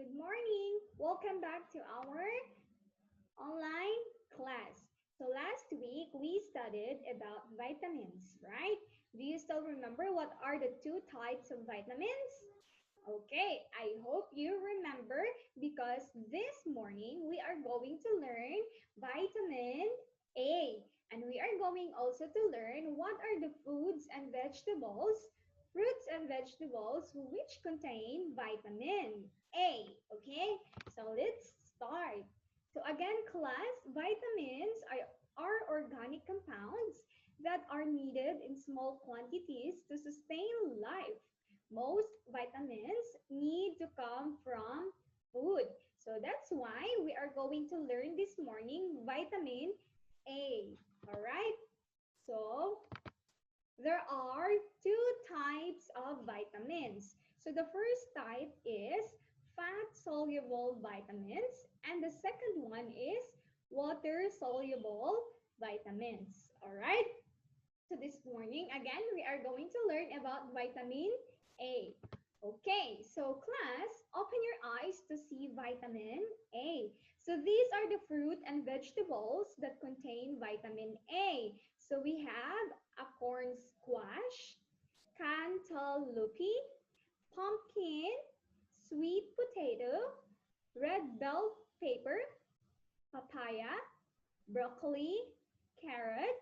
Good morning. Welcome back to our online class. So last week we studied about vitamins, right? Do you still remember what are the two types of vitamins? Okay, I hope you remember because this morning we are going to learn vitamin A. And we are going also to learn what are the foods and vegetables, fruits and vegetables which contain vitamin A. Okay, so let's start. So again, class, vitamins are organic compounds that are needed in small quantities to sustain life. Most vitamins need to come from food. So that's why we are going to learn this morning vitamin A. All right. So there are two types of vitamins. So the first type is fat soluble vitamins, and the second one is water soluble vitamins. All right. So this morning, again, we are going to learn about vitamin A. Okay, so class, open your eyes to see vitamin A. So these are the fruit and vegetables that contain vitamin A. So we have a corn squash, cantaloupe, pumpkin, sweet potato, red bell pepper, papaya, broccoli, carrot,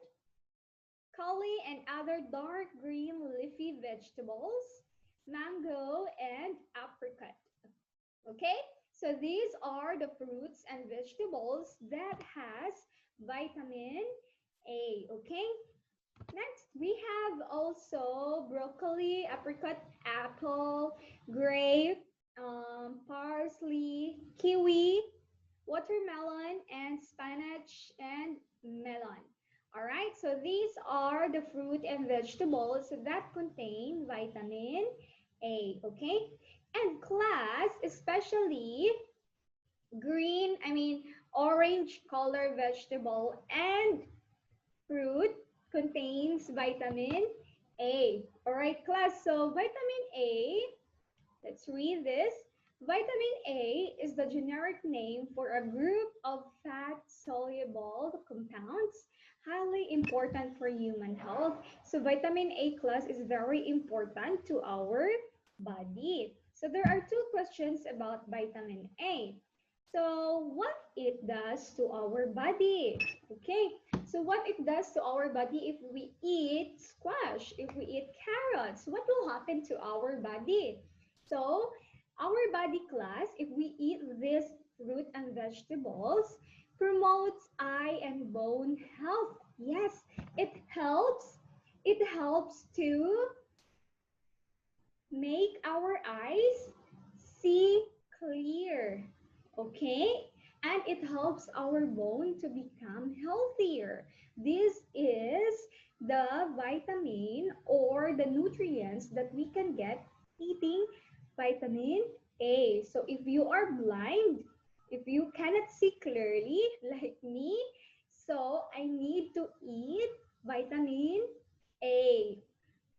Kale and other dark green leafy vegetables, mango and apricot. Okay, so these are the fruits and vegetables that has vitamin A. Okay, next we have also broccoli, apricot, apple, grape, parsley, kiwi, watermelon, and spinach and melon. All right, so these are the fruit and vegetables that contain vitamin A, okay? And class, especially orange color vegetable and fruit contains vitamin A. All right, class, so vitamin A, let's read this. Vitamin A is the generic name for a group of fat-soluble compounds highly important for human health. So vitamin A class is very important to our body. So there are two questions about vitamin A. So what it does to our body? Okay, so what it does to our body if we eat squash, if we eat carrots, what will happen to our body? So our body class, if we eat this fruit and vegetables, promotes eye and bone health. Yes, it helps. It helps to make our eyes see clear. Okay? And it helps our bone to become healthier. This is the vitamin or the nutrients that we can get eating vitamin A. So if you are blind, if you cannot see clearly like me, so I need to eat vitamin A,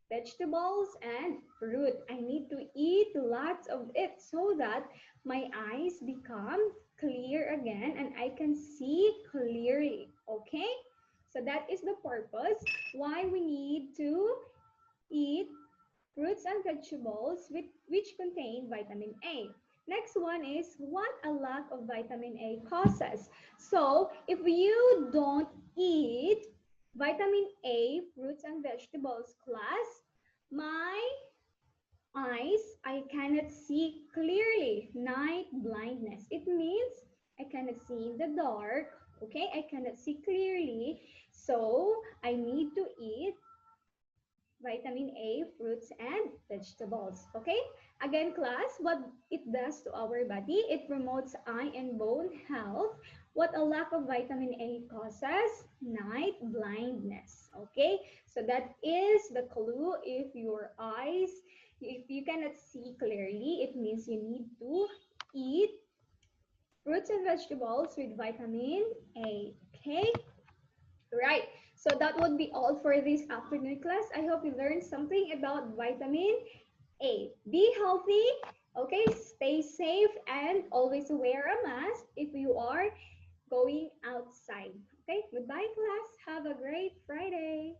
vegetables and fruit. I need to eat lots of it so that my eyes become clear again and I can see clearly. Okay? So that is the purpose why we need to eat fruits and vegetables which contain vitamin A. Next one is what a lack of vitamin A causes. So if you don't eat vitamin A, fruits and vegetables class, my eyes, I cannot see clearly. Night blindness. It means I cannot see in the dark. Okay, I cannot see clearly. So I need to eat vitamin A, fruits, and vegetables. Okay? Again, class, what it does to our body, it promotes eye and bone health. What a lack of vitamin A causes? Night blindness. Okay? So that is the clue. If you cannot see clearly, it means you need to eat fruits and vegetables with vitamin A. Okay? Right. So that would be all for this afternoon class. I hope you learned something about vitamin A. Be healthy, Okay, stay safe and always wear a mask if you are going outside. Okay, goodbye, class. Have a great Friday.